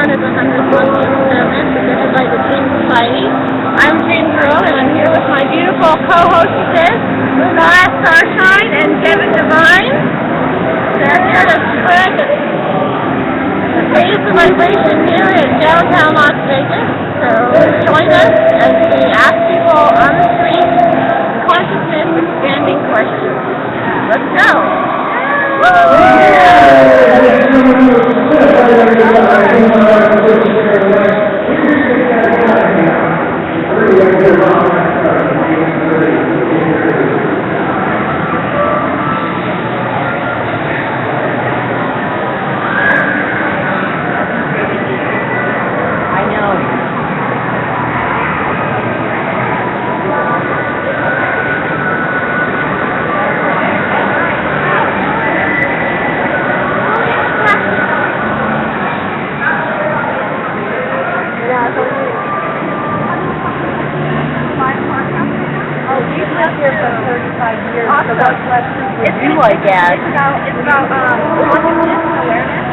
born as a 100-month experiment presented by the Dream Society. I'm Dream Girl, and I'm here with my beautiful co-hostesses, Lunara, Starshine, and Devine. They're here to spread the raise the vibration here in downtown Las Vegas. So join us as we ask people on the street consciousness expanding questions. Let's go. Here for 35 years. Awesome. So what questions would you like asked? It's about consciousness and awareness.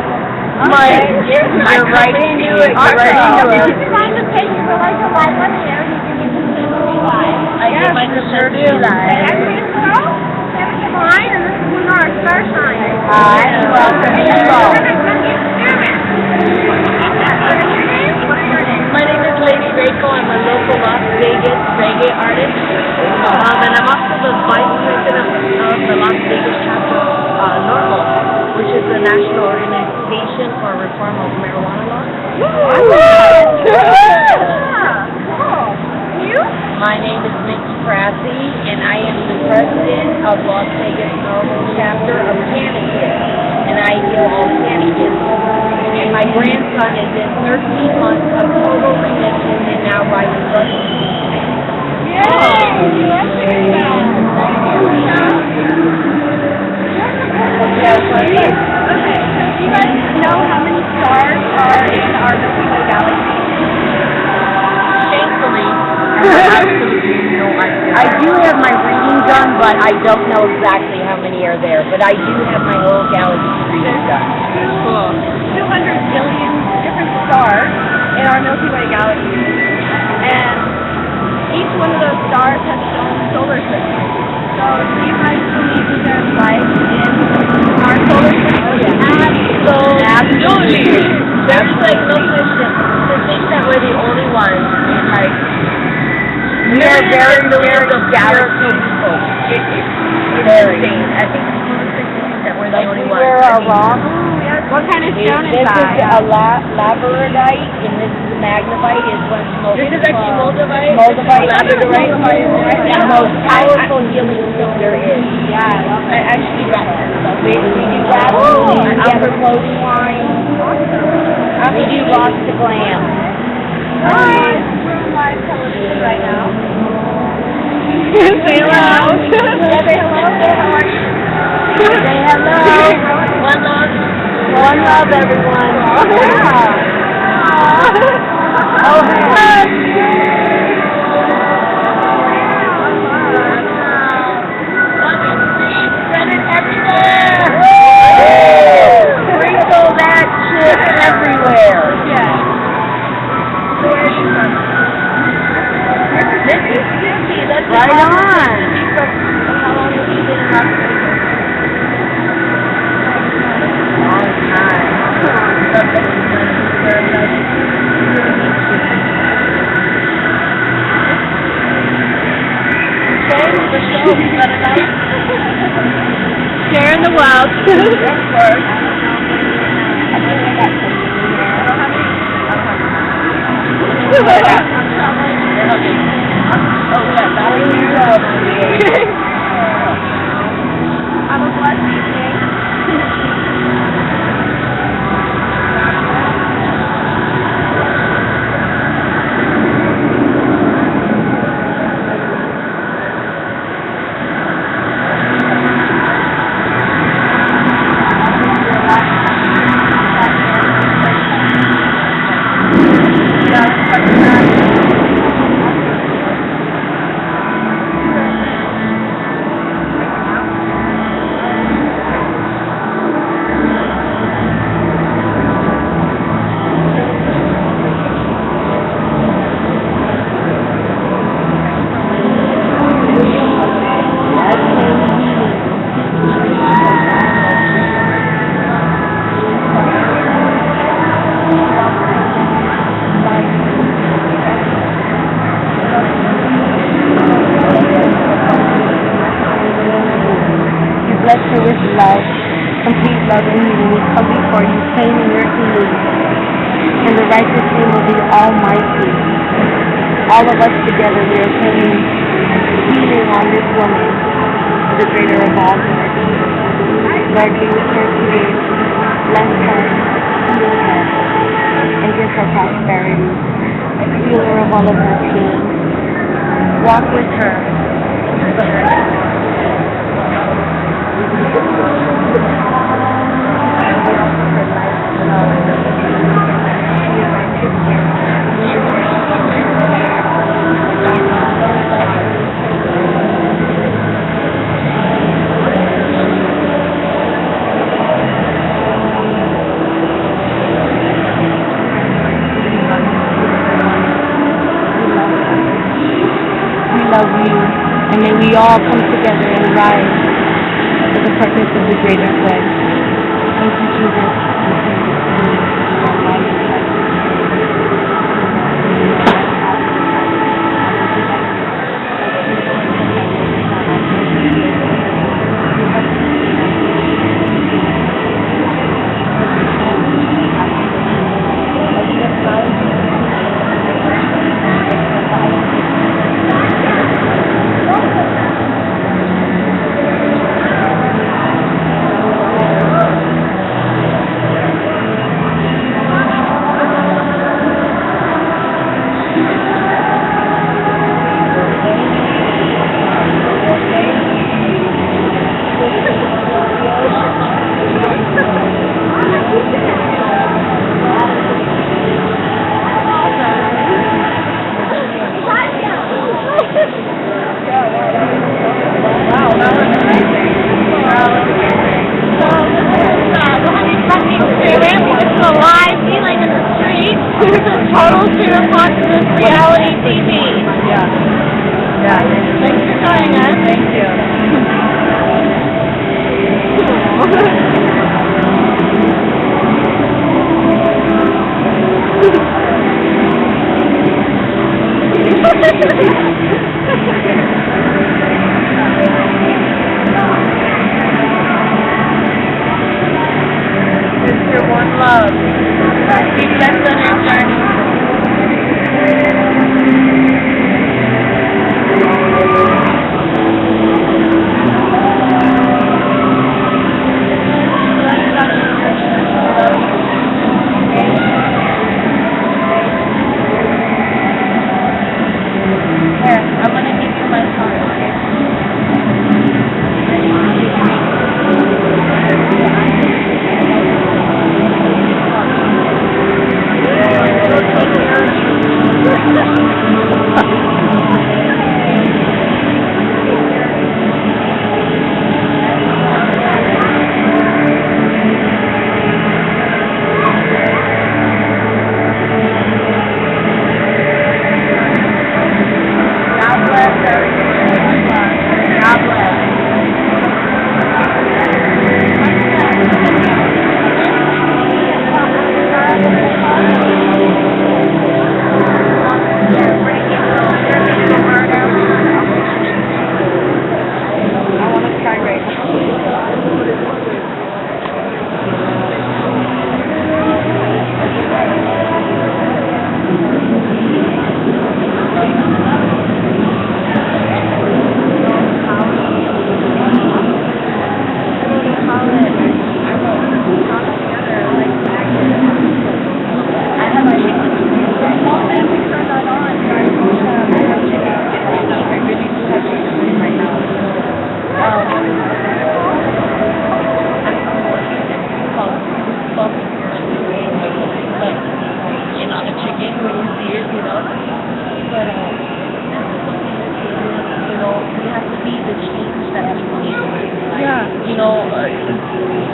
You're right into it. You're right into it. If you find the page, you like a live one here, you can use it to be live. I guess I sure do. Everybody's hello. Devine, and this is Lunara, Starshine. Hi, welcome. My name is Lady Reiko. I'm a local Las Vegas reggae artist. And I'm also the vice president of the Las Vegas chapter of Normal, which is the national organization for reform of marijuana laws. You? My name is Mickey Prassi, and I am the president of Las Vegas Normal chapter of Cannabis, and I heal all cannabis. And my grandson is in 13 months of total remission and now riding buses. Yay! Okay, so do you guys know how many stars are in our Milky Way galaxy? Thankfully, I have absolutely no idea. I do have my reading done, but I don't know exactly how many are there. But I do have my whole galaxy reading done. Cool. 200 billion different stars in our Milky Way galaxy. And each one of those stars has its own solar system. So do you guys believe that there's life in our solar system? Absolutely. There's like no question. To think that we're the only ones in like we are very millions of galaxies. It's insane. I think it's lunatic to think that we're the only ones. We're wrong. What kind of stone is that? This is a labradorite, and this is a magnetite. This is actually moldavite. Labradorite. The most powerful healing stone there is. Yeah, I love it. I actually got that. We do absolutely upper clothing line. We do lots of glam. Hi. We're on live television right now. Say hello. Say hello. How are you? Say hello. One love. One love, everyone. Oh, hey. Spread it everywhere. Sprinkle that shit everywhere. Yeah. Where are you from? This is Cindy. That's right on. How long have you been in Las Vegas? Sharing the wealth. Of course. Have a blessed evening. Yeah. loving you when we come before you, claiming your healing. And the righteous name of the Almighty. All of us together, we are claiming healing on this woman, the greater of all good. Lord, be with her today. Bless her, heal her, and give her prosperity. Heal her of all of her pain. Walk with her. Love you, and may we all come together and rise for the purpose of the greater good. Thank you, Jesus. Total True Consciousness Reality TV. Yeah. Thanks for joining us. Thank you. It's your one love. Be blessed on your journey.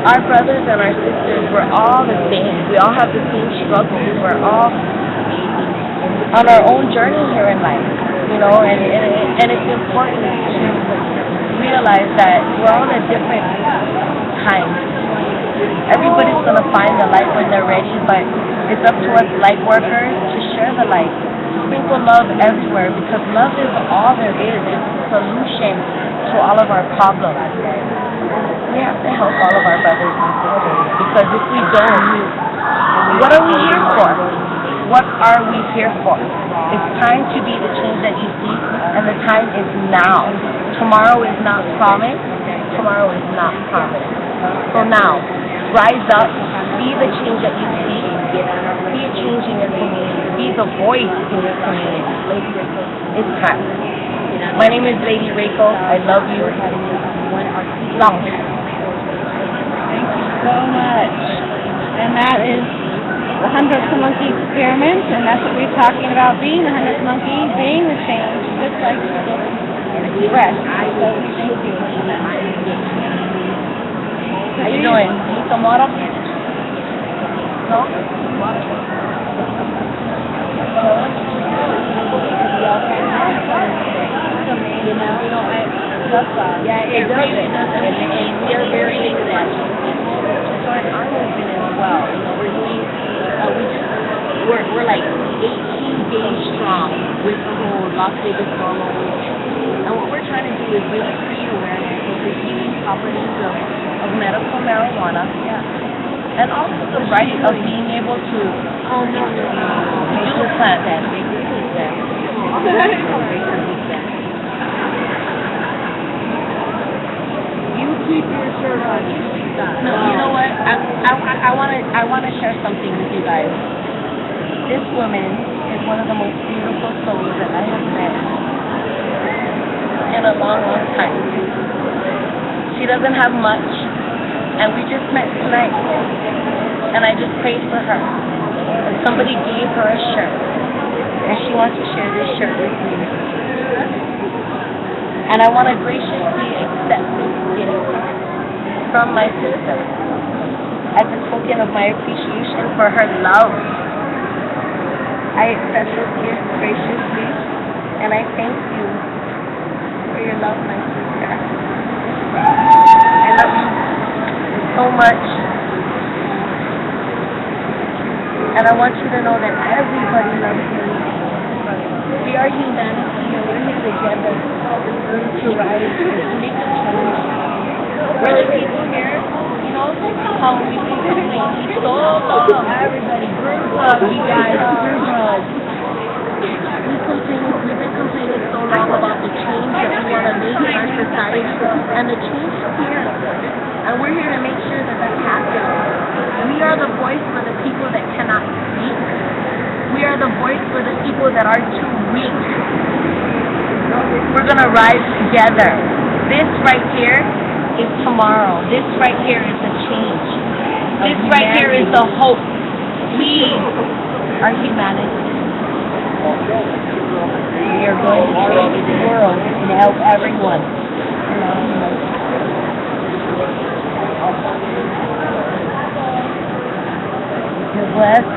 Our brothers and our sisters, we're all the same. We all have the same struggles. We're all on our own journey here in life, and it's important to realize that we're all at different times. Everybody's going to find the light when they're ready, but it's up to us light workers to share the light. Sprinkle love everywhere, because love is all there is. It's the solution to all of our problems. We have to help all of our brothers and sisters, because if we don't, what are we here for? What are we here for? It's time to be the change that you see, and the time is now. Tomorrow is not promised. Tomorrow is not promised. So now, rise up, be the change that you see, be a change in your community, be the voice in your community. It's time. My name is Lady Reiko. I love you. Long time. Thank you so much. And that is the 100th Monkey Experiment, and that's what we're talking about, being the 100th monkey, being the change, just like the rest. So thank you. How you doing? Need some water? No? Yeah, it does. And we are very into that. So our movement as well. You know, we're doing, we're like 18 days strong with the whole Las Vegas normal week. And what we're trying to do is really create awareness of the healing properties of medical marijuana. Yeah. And also the right of being able to use the plant. You keep your shirt on. No, you know what? I want to share something with you guys. This woman is one of the most beautiful souls that I have met in a long, long time. She doesn't have much, and we just met tonight, and I just prayed for her. And somebody gave her a shirt, and she wants to share this shirt with me. And I want to graciously accept this gift from my sister as a token of my appreciation for her love. I accept this gift graciously, and I thank you for your love, my sister. I love you so much. And I want you to know that everybody loves you. We are humanity, and we're here together to rise and make a change. We're the people here, you know, how we've been complaining so long. Everybody, group up, you guys, group up. We've been complaining so long about the change that we want to make in our society, and the change is here. And we're here to make sure that that happens. We are the voice for the people that cannot speak. We are the voice for the people that are too weak. We're going to rise together. This right here is tomorrow. This right here is a change. This right here is the hope. We are humanity. We are going to change the world and help everyone. You're blessed.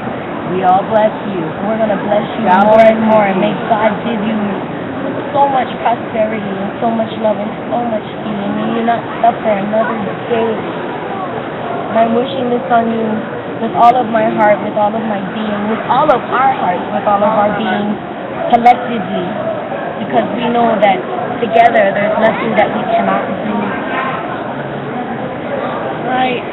We all bless you. We're going to bless you more and more, and may God give you so much prosperity and so much love and so much healing. May you not suffer another day. And I'm wishing this on you with all of my heart, with all of my being, with all of our hearts, with all of our being collectively, because we know that together there's nothing that we cannot do. Right.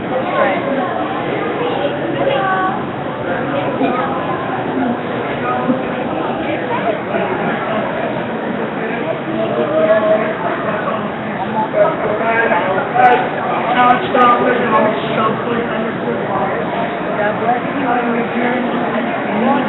God bless you on your journey. Lord,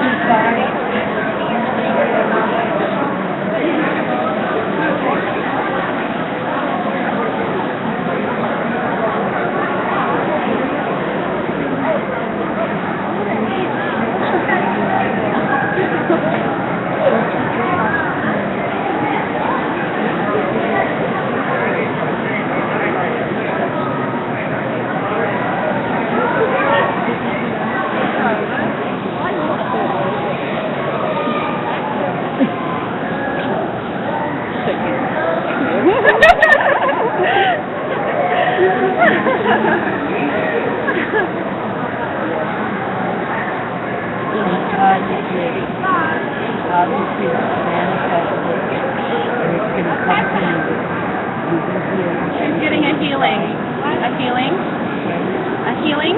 She's getting a healing. A healing. A healing.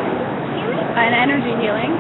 An energy healing.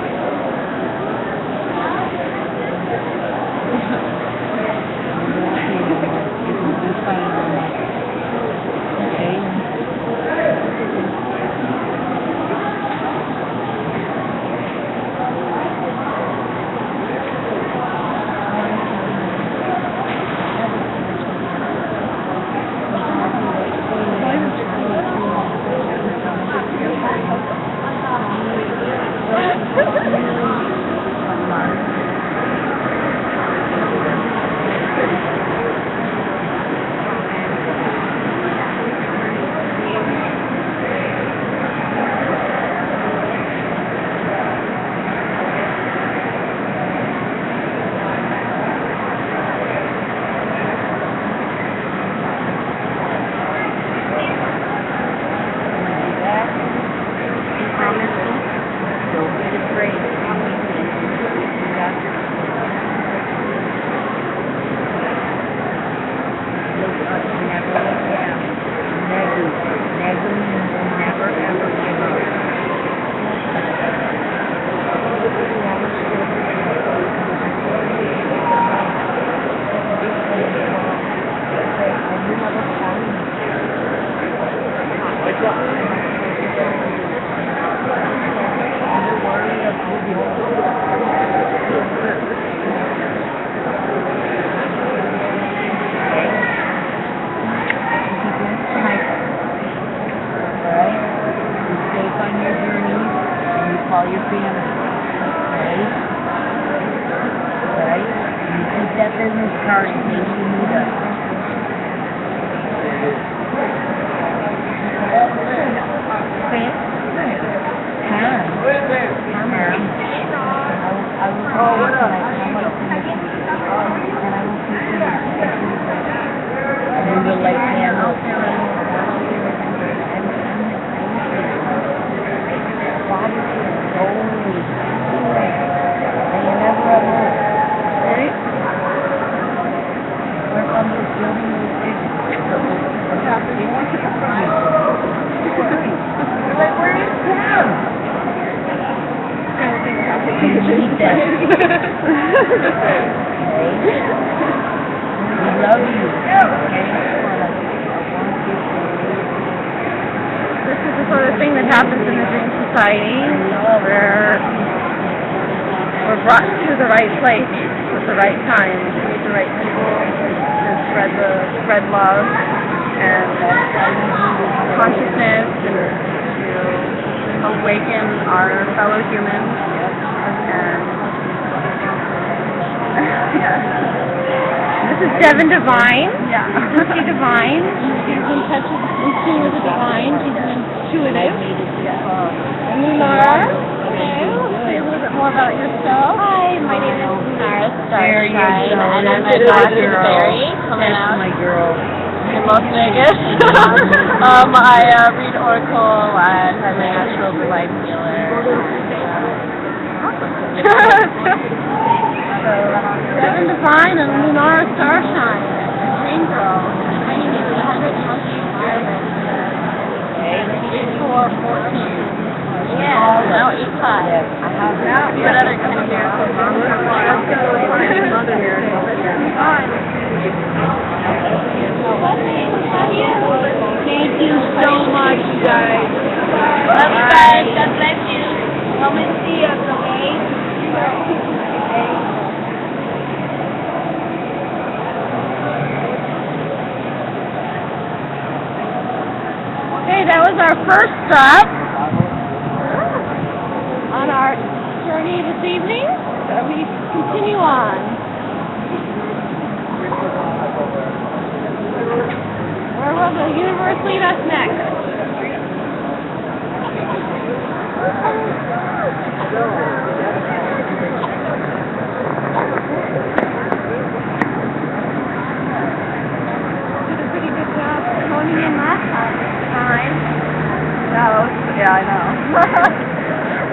Call your family, right? Right? You keep that business card in case you need us. And we will let candles. This is the sort of thing that happens in the Dream Society, where we're brought to the right place at the right time, to meet the right people, and spread love and consciousness, and to awaken our fellow humans. And this is Devine. Yeah. She's Devine. She's in touch with the divine. She's an intuitive. And Lunara. Hello. Say a little bit more about yourself. Hi, my name is Lunara, There you Starshine, go. and I'm a That's Dr. girl. Fairy coming That's out my girl. in Las Vegas. I read Oracle and I'm a natural divine healer. Devine and Lunara Starshine. Dream Girl. My name is 100 Monkey Experiment. 8414. Yeah, now 85. Yes, I have Now, what other kind of miracles? Thank you so much, you guys. Love you guys. God bless you. Come and see us, okay? Okay, that was our first stop on our journey this evening. We continue on. Where will the universe lead us next? Did a pretty good job honing in last time. Yeah, I know.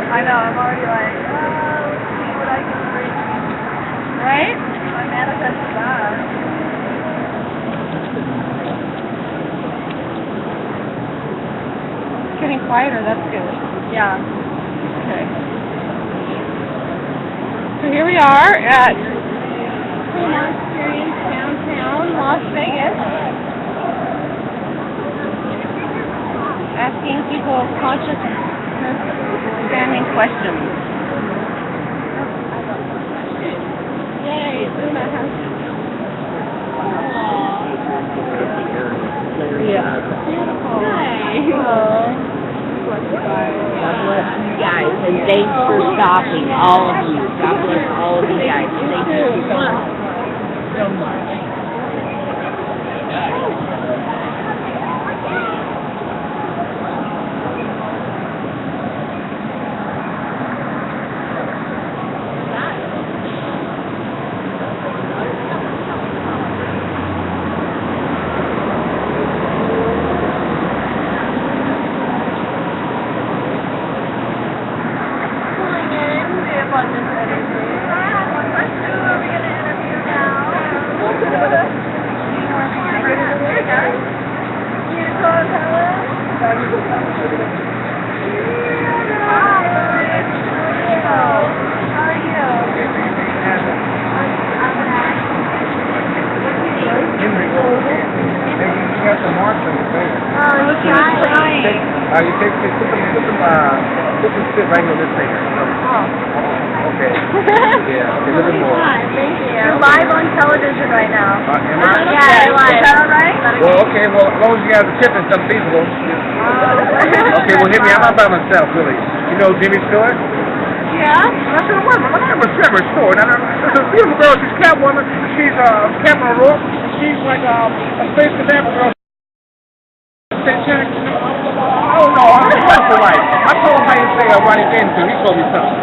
I know, I'm already like, let's see what I can bring. Right? I manifested that. quieter, that's good. Yeah. Okay. So here we are at Fremont Experience downtown Las Vegas. Asking people consciousness examining questions. Yay, Luna has Yeah. beautiful. Nice. God bless you guys, and thanks for stopping, all of you. God bless all of you guys. Thank you so much. You take put them sit right here on this thing. Okay. Yeah, okay, a little bit more. Thank you. You're live on television right now. Am I? Yeah, you're live. Is that all right? Well, okay, well, as long as you guys are tipping something feasible. Okay, well, hit me. I'm not by myself, really. You know Jimmy Stewart? Yeah? I said, what? I have a Trevor Stewart. There's a beautiful girl. She's Catwoman. She's Captain O'Rourke. She's like a space cadet girl. Oh no, I'm a wonderful wife. I told him how you say Ronnie James to. He told me something.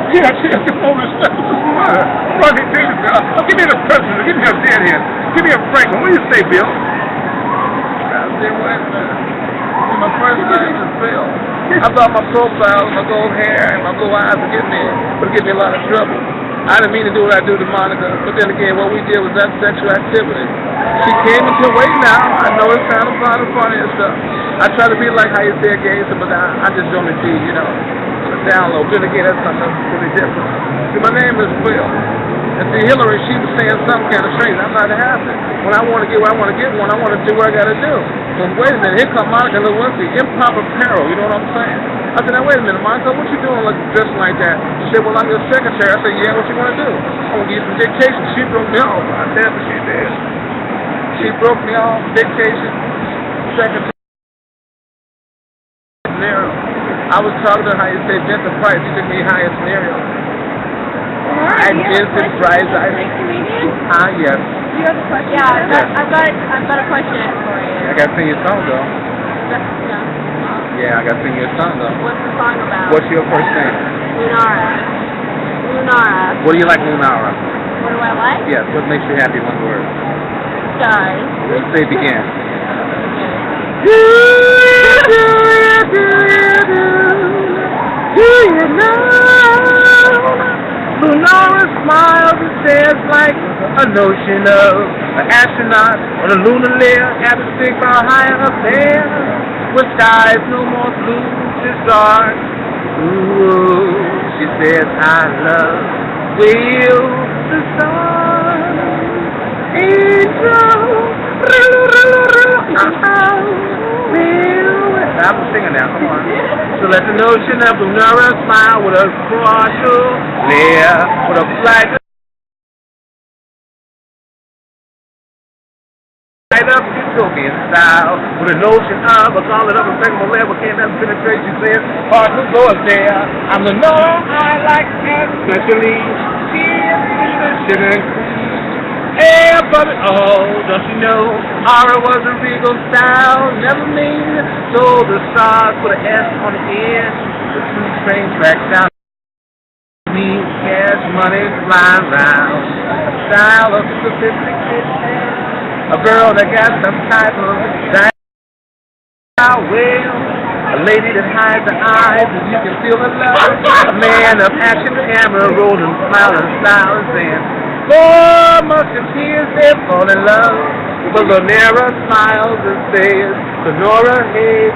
Yeah, she has to know this stuff. Ronnie James. Give me the president. Give me a deadhead. Give me a Franklin. What do you say, Bill? I said, wait a minute. My first name is Bill. I thought my profile, my gold hair, and my blue eyes would get me a lot of trouble. I didn't mean to do what I do to Monica, but then again, what we did was that sexual activity. She came into wait now. I know it sounded kind of funny and stuff. I try to be like how you say it, gay, but I just don't indeed, you know, down low. Then again, that's something really different. See, my name is Bill. And see, Hillary, she was saying some kind of strange. I'm not happy. When I want to get where I want to get one, I want to do what I got to do. So wait a minute, here come Monica Lewinsky, improper peril, you know what I'm saying? I said, now wait a minute, Monica, what you doing dressing like that? She said, well, I'm your secretary. I said, yeah, what you want to do? I want to give you some dictation. She broke me off. I said, what she did. She broke me off, dictation, secretary. I was talking to how you say Vincent Price. He took me higher scenario. I'm Vincent Price. Yes. Do you have a question? Yeah, I've got a question for you. I got to sing your song, though. Yeah, I got to sing your song, though. What's the song about? What's your first name? Lunara. Lunara. What do you like, Lunara? What do I like? Yes, what makes you happy, one word? Stars. Let's say begin. Do you know? Lunara smiles and says like a notion of an astronaut on a lunar layer at a 6 mile high up there, with skies no more blue, just dark. Ooh, she says I love will the stars, angel, I'm singing now, come on. So let the notion of Lunara smile with a partial layer, with a flight right up utopian style, with a notion of a solid up a segment level, can't have penetration there, partial goes there. I'm Lunara, I like that, especially she is the sugar and cream. Hey, above it all, don't you know, Aura was a regal style, never mean, so the stars put an S on the end, the 2 train tracks down, me, cash money flying round, a style of sophistication, a girl that got some type of style, well, a lady that hides her eyes and you can feel her love, a man of action camera rolling, smiling, style and saying, for musketeers, they fall in love. But Lunara smiles and says, Sonora, hey,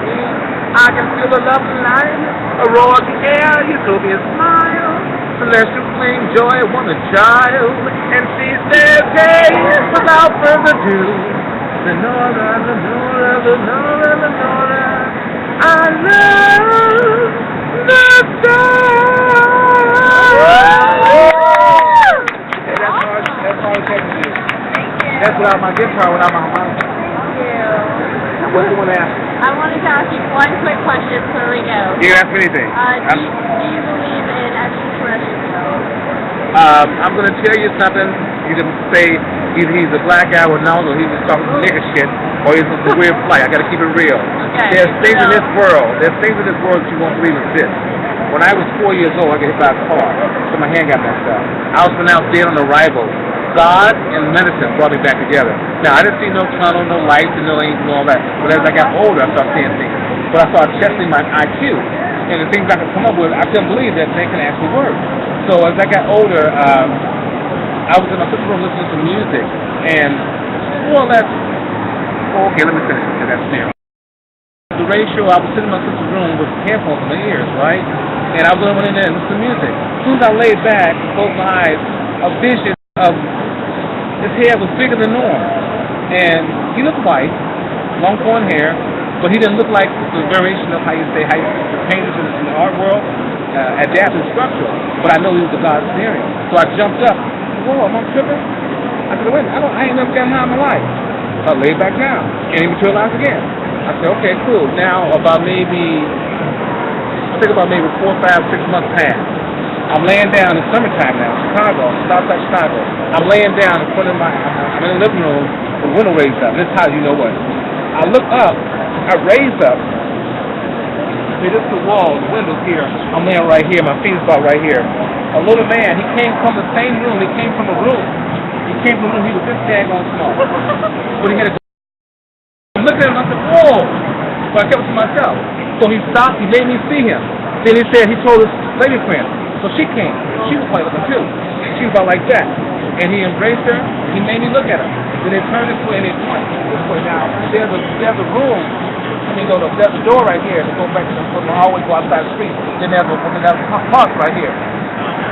I can feel the love of life, a roar of the air, you told me a smile. Celestial flame joy, woman child. And she says, hey, without further ado, Lenora, Lenora, Lenora, Lenora, I love the stars. Hey, that's all I can do. That's without my guitar, without my harmonica. Thank you. What do you want to ask? I wanted to ask you one quick question before we go. You can ask me anything. Do you believe in extraterrestrials? I'm going to tell you something. You can say either he's a black guy or no, or he's just talking nigger shit, or he's a weird flight. I got to keep it real. Okay. There's things in this world that you won't believe exist. When I was 4 years old, I got hit by a car, so my hand got messed up. I was pronounced dead on arrival. God and medicine brought me back together. Now, I didn't see no tunnel, no lights, and no angels and all that. But as I got older, I started seeing things. But I started testing my IQ. And the things I could come up with, I couldn't believe that they can actually work. So as I got older, I was in my sister's room listening to music. And, well, let me finish because that's near. The radio, I was sitting in my sister's room with headphones in my ears, right? And I was going in there and listening to music. As soon as I laid back and closed my eyes, a vision of his hair was bigger than normal, and he looked white, long blonde hair, but he didn't look like the variation of how the painters in the art world adapt and structure. But I know he was a God scenario, so I jumped up. Whoa, am I tripping? I said, wait, I ain't never gotten high in my life. I laid back down and he materialized again. I said, okay, cool. Now about maybe 4, 5, 6 months passed. I'm laying down in summertime now, Chicago, Southside Chicago. I'm laying down in front of I'm in the living room, the window raised up. This is how you know what. I look up, I raise up. See, this is the wall, the window's here. I'm laying right here, my feet is about right here. A little man, he came from the same room, he came from a room. He was this daggone small. But he had a I looked at him, I said, whoa! So I kept it to myself. So he stopped, he made me see him. Then he told his lady friend. So she came. She was white looking too. She was about like that. And he embraced her. He made me look at her. Then they turned this way and they went this way. Now, there's a room. There's a door right here that goes back to the hallway, go outside the street. Then there's a park right here.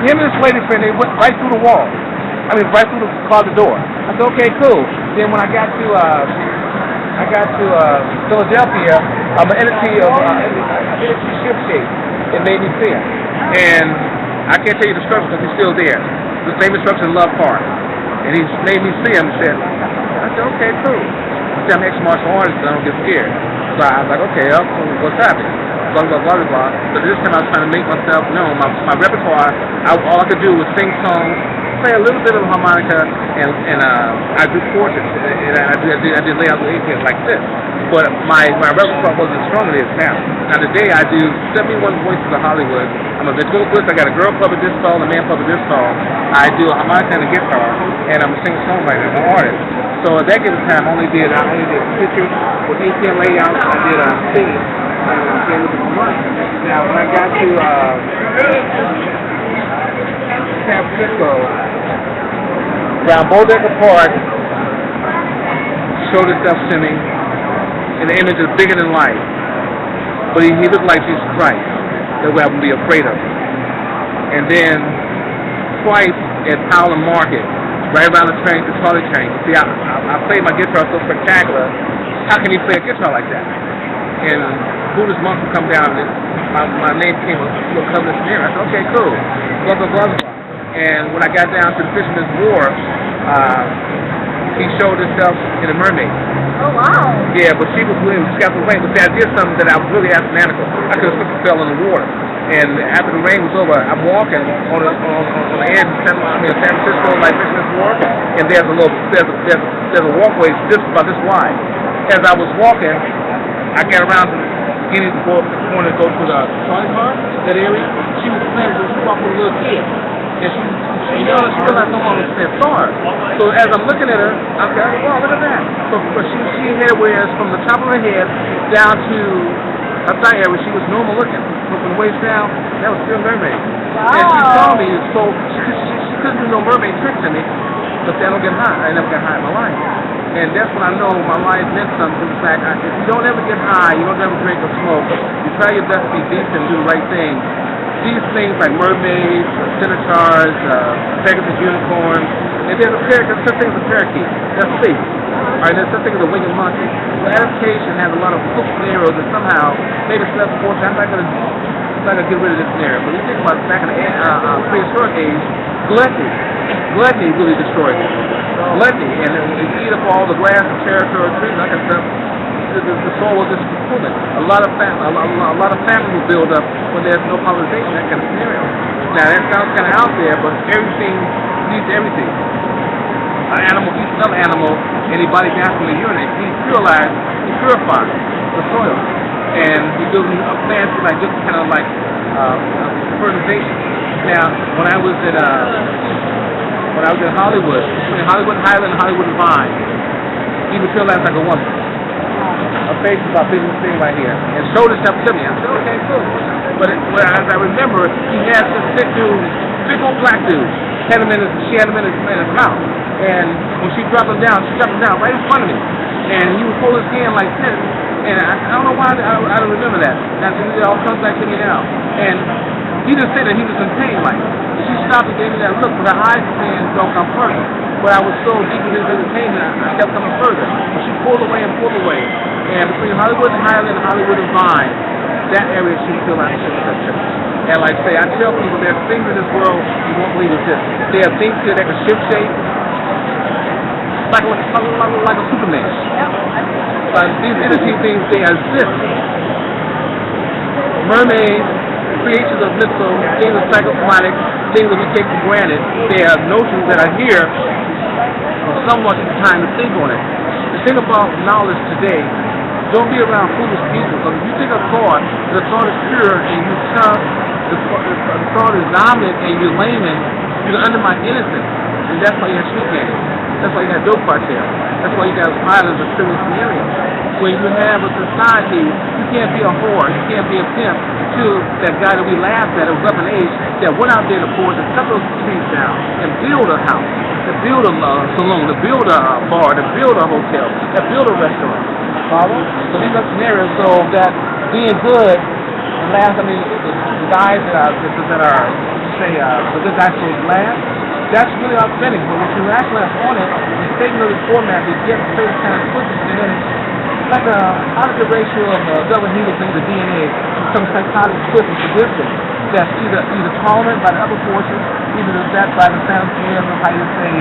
Him and his lady friend, they went right through the wall. Right through the closet door. I said, okay, cool. Then when I got to Philadelphia, I'm an entity of ship shape. It made me see him. And I can't tell you the structure because he's still there. The same structure in Love Park. And he made me see him and said, I said, okay, cool. I said, I'm an ex-martial artist and I don't get scared. So I was like, okay, what's happening? Blah, blah, blah, blah. But this time I was trying to make myself known. My repertoire, all I could do was sing songs, play a little bit of harmonica, and I do portraits. And I did layouts with APs like this. But my repertoire wasn't as strong as it is now. Now today I do 71 voices of Hollywood. I'm a ventriloquist. I got a girl club at this tall, a man club at this tall. I do a harmonica and a guitar, and I'm a singer-songwriter, an artist. So at that given time, I only did pictures with APN layouts. I did singing. Now when I got to San Francisco, around Bodeca Park, showed himself to me. And the image is bigger than life. But he looked like Jesus Christ. That way I wouldn't be afraid of him. And then twice at Powell Market, right around the trolley train. See, I played my guitar so spectacular. How can you play a guitar like that? And Buddhist monks would come down and my name came up to a covenant near. I said, okay, cool. Blah, blah, blah, blah. And when I got down to the Fisherman's Wharf, he showed himself in a mermaid. Oh, wow. Yeah, but she was really got the rain. But see, I did something that I was really astronomical. I could have slipped and fell in the water. And after the rain was over, I'm walking on the edge of San Francisco, like Fisherman's Wharf, and there's a walkway about this wide. As I was walking, I got around to getting to the corner to go to the trolley car, that area. She was playing with a little kid. And she realized no one was saw her. So as I'm looking at her, I'm like, wow, look at that. So she had wears from the top of her head down to her thigh area. She was normal looking. So from the waist down, that was still mermaid. Wow. And she saw me, so she couldn't do no mermaid tricks to me. but see, I don't get high. I never got high in my life. And that's when I know my life meant something. It's like, if you don't ever get high, you don't ever drink or smoke, you try your best to be decent and do the right thing. These things like mermaids, centaurs, Pegasus unicorns, and there's such thing as a parakeet. That's sleep. Alright, there's such thing as a winged monkey. So adaptation has a lot of cool scenarios that somehow made us less fortunate. I'm not gonna get rid of this scenario. But you think about back in the prehistoric age, gluttony really destroyed it. Gluttony, and it eat up all the grass and territory, trees, that kind of stuff. The soil was just full. A lot of famine will build up when there's no colonization, that kind of scenario. Now that sounds kind of out there, but everything needs everything. An animal eats another animal, and his body naturally urinates. He purifies the soil, and he gives plants like just kind of like fertilization. Now, when I was in Hollywood, between Hollywood and Highland and Hollywood and Devine, he would feel like a woman. Her face is about big thing right here, and showed herself to me. I said, okay, cool. But as I remember, he had this big dude, big old black dude. She had him in his mouth, and when she dropped him down right in front of me, and he would hold his hand like this, and I don't know why I don't remember that. It all comes back to me now, and he didn't say that he was in pain, like. She stopped and gave me that look, but her eyes saying, don't come further. But I was so deep in his entertainment, I kept coming further. But she pulled away. And between Hollywood and Highland and Hollywood and Vine, that area she feel like shit. And like I say, I tell people there's things in this world you won't believe exist. There are things here that can shift shape, like a Superman. These energy things, they exist. Mermaids, creatures of mythical, things of psychosomatic, things that we take for granted. They are notions that are here for someone to time to think on it. The thing about knowledge today, don't be around foolish people, because if you think a thought, the thought is pure and you tough, the thought is dominant and you're layman, you can undermine innocence. And that's why you have street gangs. That's why you have dope cartels. That's why you have violence and trivial scenarios. When you have a society, you can't be a whore, you can't be a pimp to that guy that we laughed at, who was up in age, that went out there to forge and cut those trees down and build a house, to build a saloon, to build a bar, to build a hotel, to build a restaurant. Follow? So these are scenarios so that being good, the guys that are the good guys who laugh, that's really authentic. But when you actually on it, the statement of the format, you get certain kind of switches in it. Like a positive ratio of double helixing the DNA, some psychotic twist and sadistic that's either tolerant by the upper forces, either that by the sound scale of how you say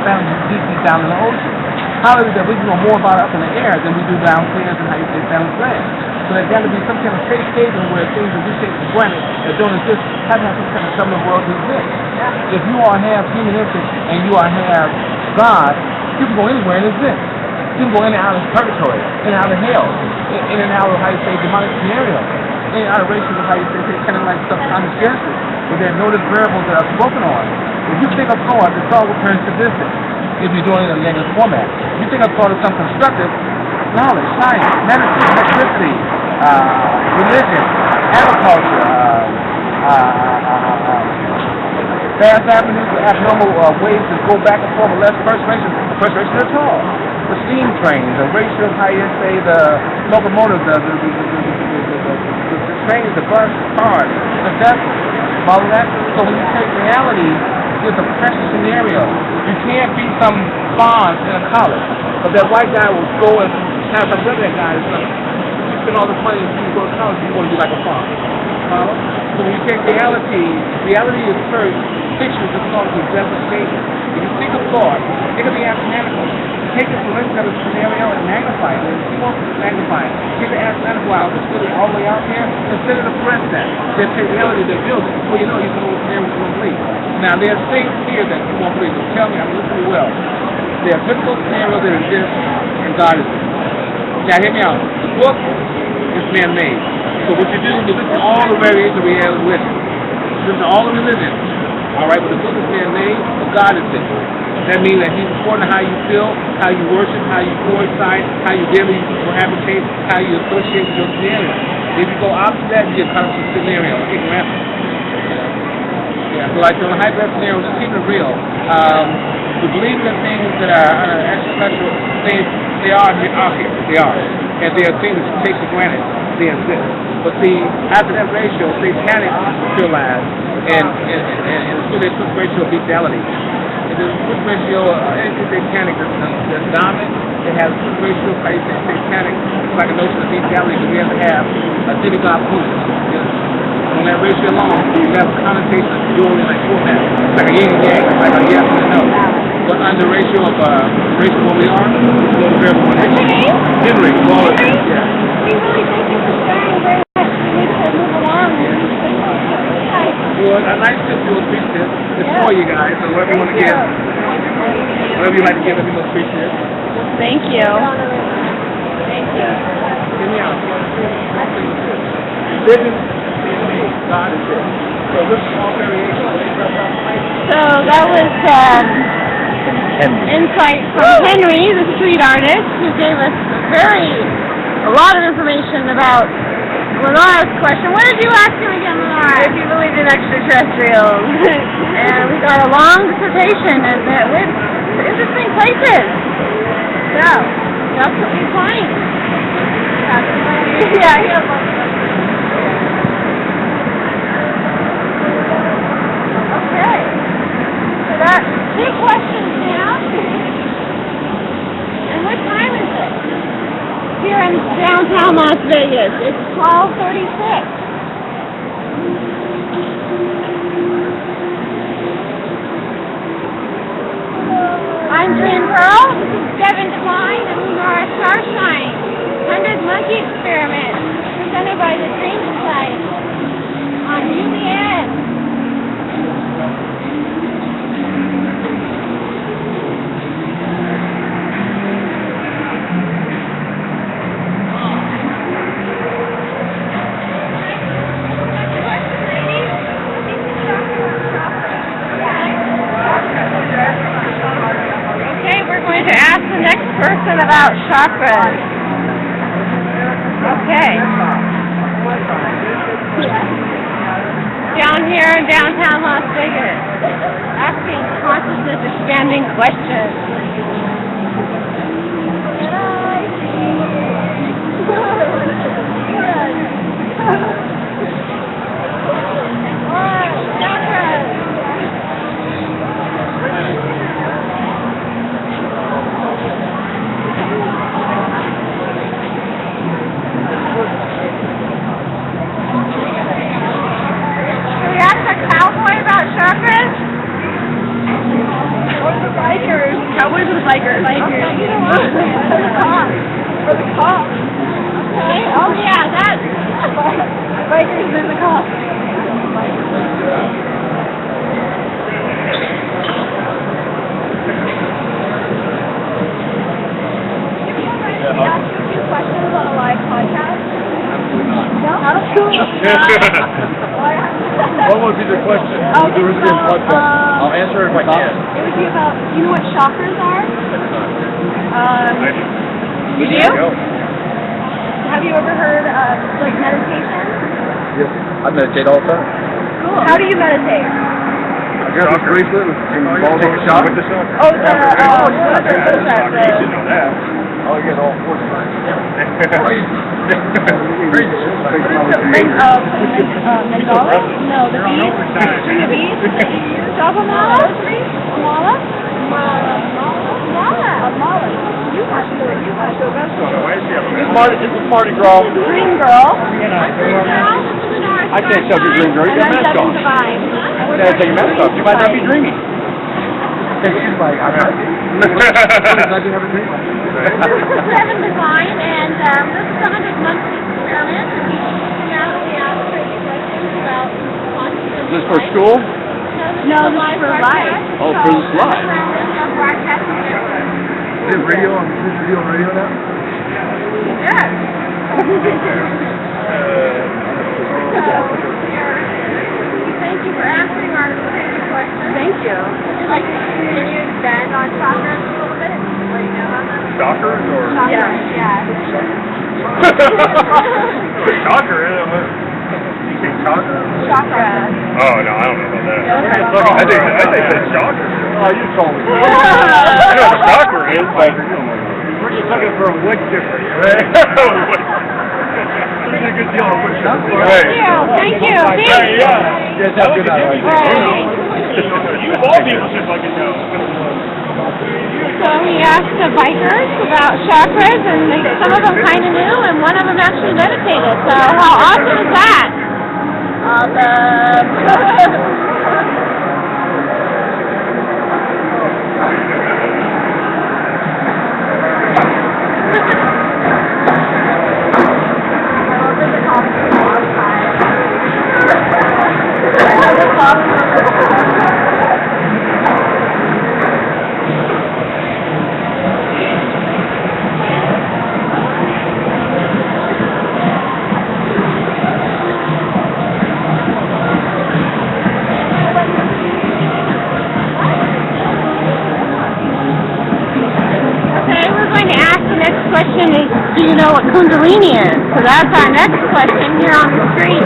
sound deep down in the ocean. However, that we know more about up in the air than we do downstairs and how you say sound grand. So there's got to be some kind of safe haven where things that we take for granted that don't exist have to have some kind of summer world to exist. If you all have human interest and you all have God, you can go anywhere and exist. You can go in and out of purgatory, in and out of hell, in and out of how you say demonic scenario, in and out of races of how you say kind of like subconscious genesis, where there are noted variables that are spoken on. If you think of thought, it's all referring to sadistic. If you're doing it in a negative format, if you think of thought as some constructive, knowledge, science, medicine, electricity, religion, agriculture, fast avenues, abnormal ways to go back and forth with less frustration at all. The steam trains, the ratio of how you say the locomotives, the trains, the bus, the cars, the vessels, all that. So when you take reality, it's a precious scenario. You can't be some Fonz in a college, but that white guy will go and have some other guy. You spend all this money and you go to college, you want to be like a Fonz. So when you take reality is first, fiction is called the devastation. If you think of thought, it can be mathematical. Take it from inside of the scenario and magnify it. And keep on magnifying. Take the mathematical out, it's really all the way out there, instead of the presnts. They take reality, they build it. Well, you know, you can never believe. Now, there's things here that you won't believe. So tell me, I'm listening well. There are physical scenarios that exist, and God is there. Now, hear me out. The book is man-made. So what you do, you listen to all the variations of reality with it. Listen to all the religions. All right, but the book is man-made, but God is there. That means that He's important to how you feel, how you worship, how you coincide, how you daily cohabitate, how you associate with your scenario. If you go opposite that, you get caught up in scenario, ignorant. Yeah, so like the hyper scenario, just keep it real. to believe in the things that are extraterrestrial, they are here. They are. And they are things that take for granted. They exist. But see, after that ratio, satanic materialized, and so there's this ratio of lethality. And there's this ratio of satanic that's dominant. It has this ratio of satanic. It's like a notion of lethality that we have to have a demigod opponent. On that ratio alone, you have a connotation of dual in like format. It's like a yin and yang, like a yes and a no. But under ratio of what we are, it's a little very one. Henry, well, yeah. We really thank you for sharing very much. We need to move along. Well, a nice tip to appreciate it's for you guys, so whatever you want to give. Whatever you like to give, let me know appreciate it. Thank you. Thank you. Give me out. Vision. God is it. So this small variation. So that was insight from Henry, the street artist, who gave us a lot of information about Lunara's question. What did you ask him again, Lunara? If you believe in extraterrestrials. And we got a long dissertation with interesting places. So, that's what we find. Yeah. Okay. So that's 2 questions now. And what time is it? Here in downtown Las Vegas. It's 12:36. I'm Dream Girl. This is Devine and Lunara Starshine. 100 Monkey Experiment. Presented by the Dream Society. On UBN. To ask the next person about chakras. Okay. Down here in downtown Las Vegas, asking consciousness expanding questions. Cowboys or bikers? Bikers. For the cops. For the cops. Okay. Oh yeah, that. Bikers and the cops. Questions on a live podcast? No? What would be the question? Oh, There was a podcast. I'll answer it if I can. It would be about, you know what chakras are? You do? Have you ever heard of, like, meditation? Yes, I meditate all the time. Cool. How do you meditate? I got this bracelet and ball take a shot with the shot. Oh, what is that? You should know that. I'll get all 4 times. Mandala? No, the beads. String of beads. Mala? Mala? Mala. You want to go best. It's a party girl. Dream girl. I can't tell you dream girl. You got a mask on. You gotta take your mask off. You might not be dreaming. She's like, I might be. I do have a dream. Devine, and this is a 100-month experiment. Is this for school? No, this is for life. Oh, for this live. Is it radio on radio now? Yes. Thank you for answering our questions. Thank you. Would you like to continue to expand on chakras a little bit? What do you know about them? Chakras or? Chakras, yeah. Chakra? You say chakra? Chakra. Oh, no, I don't know about that. I think it's chakra. Oh, you told me. I know what the soccer is, but... We're just looking for a wood chipper. That's a good deal of wood chipper. Thank you. Thanks. Yeah. Yes, have a good night. You of all people should fucking know. So he asked the bikers about chakras, and some of them kind of knew, and one of them actually meditated. So how awesome is that? Question is, do you know what Kundalini is? So that's our next question here on the street.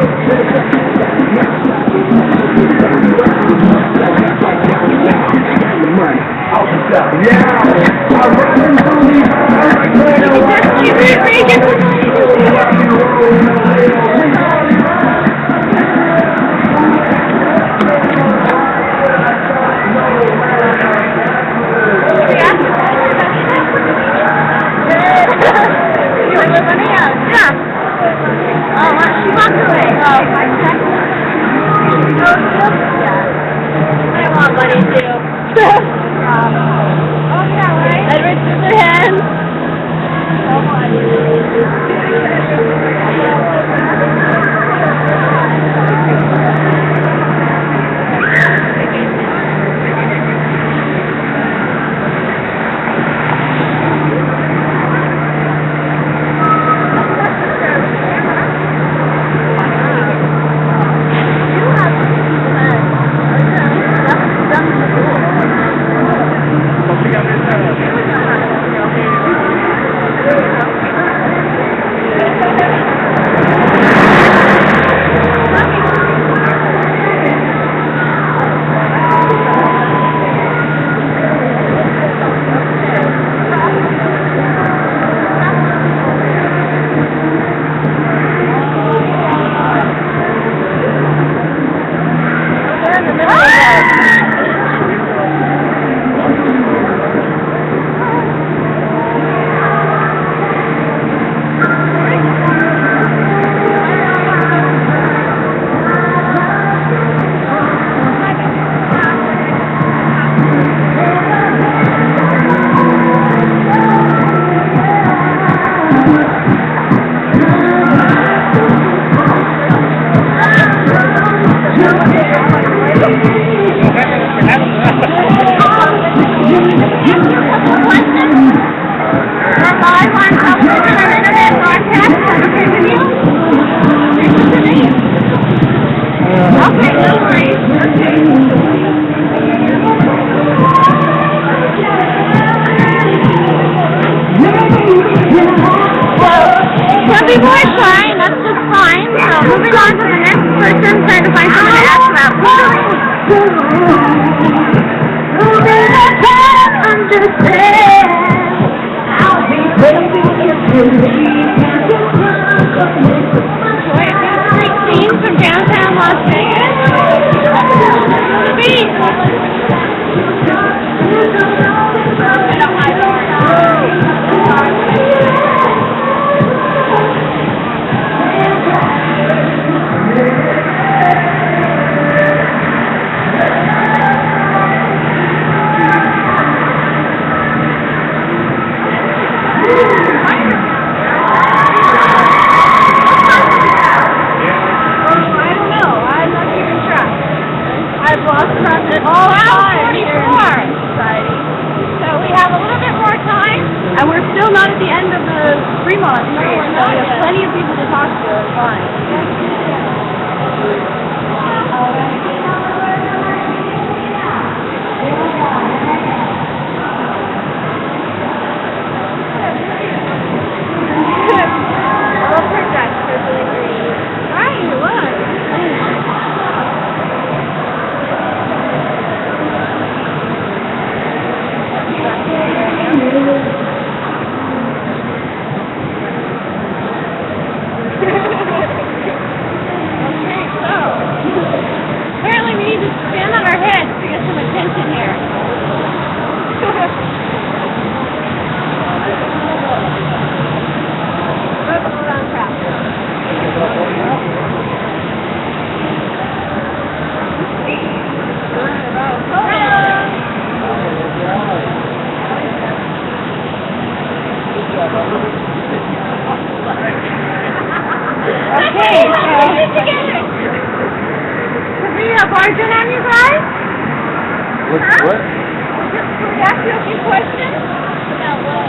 What? Can we ask you a few questions?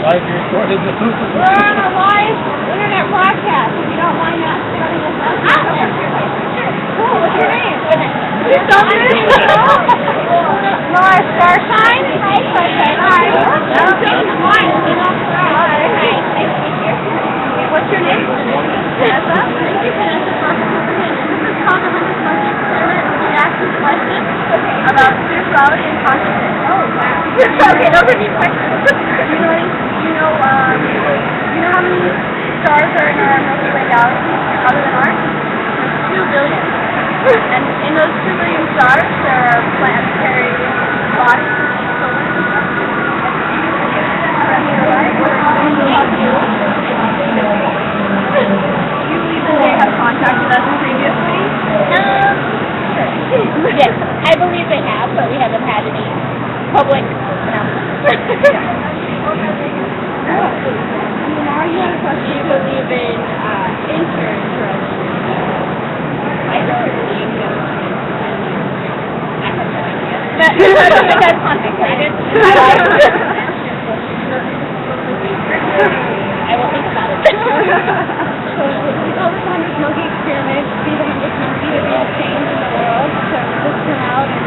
Live recorded. We're on a live internet broadcast. If you don't mind not starting us up. Cool. What's your name? You're so good. Lunara Starshine? Hi, Starshine. Hi. I'm Devine. Hi. Nice to meet you. What's your name? Vanessa. Thank you, Vanessa, for participating. This is called the 100 Monkey Experiment. We ask you questions about spirituality and consciousness. Oh, wow. Okay, those are your questions. You know how many stars are in our Milky Way galaxy other than ours? 2 billion. And in those 2 billion stars, there are planetary bodies and solar systems. Do you believe that they have contacted us previously? Yes, I believe they have, but we haven't had any public announcements. Lunara, you have a question. Do you believe in interest? I don't believe in I have no idea. But that's contemplated. I will think about it. So we call this 100 Monkey Experiment to be the 100th monkey to be a change in the world. So just come out and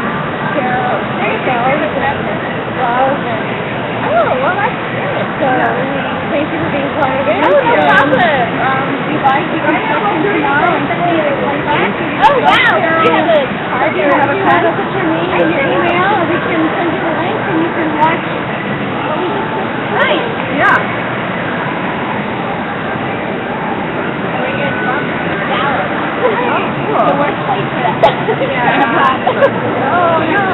share ourselves and love and... Oh, well, that's good. So thank you for being part of it. Oh, no problem. You guys can come tomorrow and see it like that. Oh, wow. You have a card. You have a card. Put your name and your email, and we can send you the link, and you can watch what we just did. Nice. Yeah. Where are you guys from? Dallas. Oh, cool. The worst place for that. Yeah. Oh, no.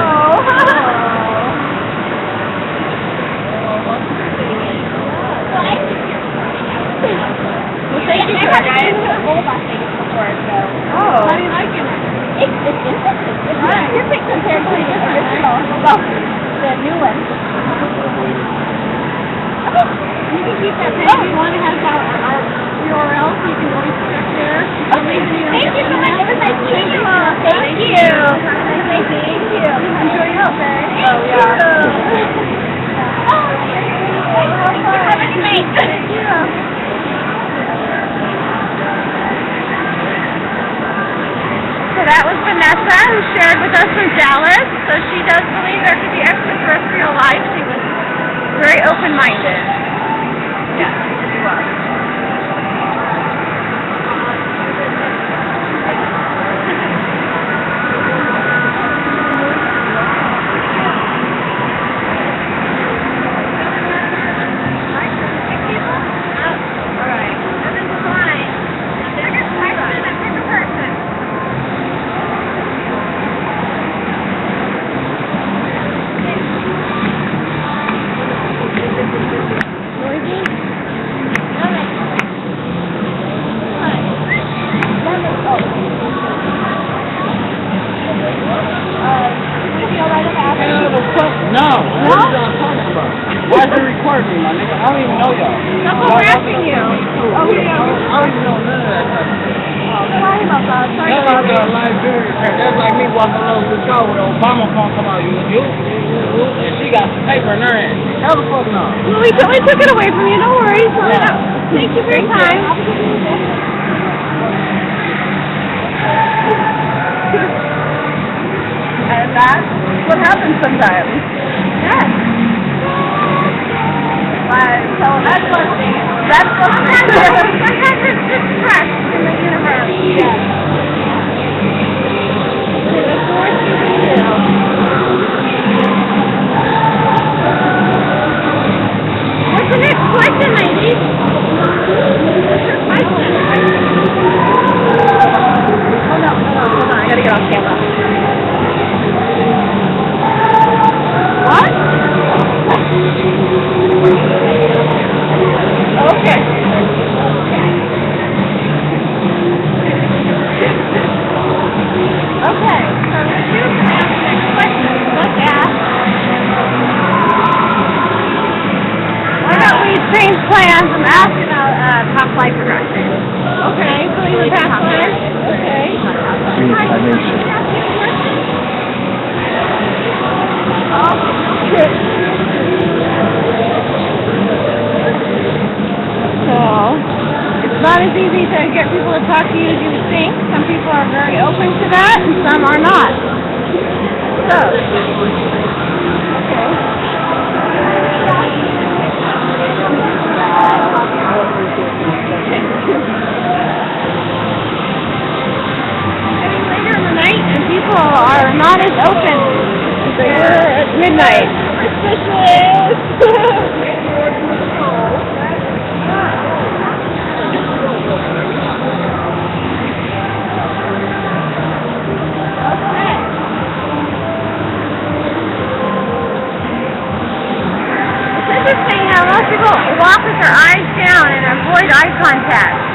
Well, thank you for that. I haven't heard about things before, so. Oh. How do you like it? It's interesting. It's not different compared to the original. Well, the new one. Okay. You can keep that page. If you want to have our URL, so you can always check there. Thank you so much. It was nice meeting you all. Thank you. Thank you. Enjoy your stay. Oh, yeah. Have a good night. Thank you. So that was Vanessa, who shared with us from Dallas. So she does believe there could be extraterrestrial life. She was very open-minded. Yeah, she was. Why is it recording me, my nigga? I don't even know y'all. That's what we're asking you. Oh, yeah. I don't even know none of that stuff. Sorry about that. Sorry about that. Live video. That's like me walking over the show with Obama phone come out. You. And she got some paper in her hand. Hell the fuck no. Well, we took it away from you. No worries. Yeah. Thank you for your time. And that's what happens sometimes. Yes. So that's what sometimes it's just fresh in the universe. Yeah. The force you can do. What's the next question, ladies? What's your question? Hold on. I gotta get off camera. What? Okay. Okay, so you can ask the next question. Let's ask. Why don't we change plans and ask about past life regression? Okay, believe in past life? Okay. Reincarnation. get people to talk to you as you would think. Some people are very open to that, and some are not. So, okay. Getting later in the night, and people are not as open as they were at midnight. Suspicious! It's interesting how most people walk with their eyes down and avoid eye contact.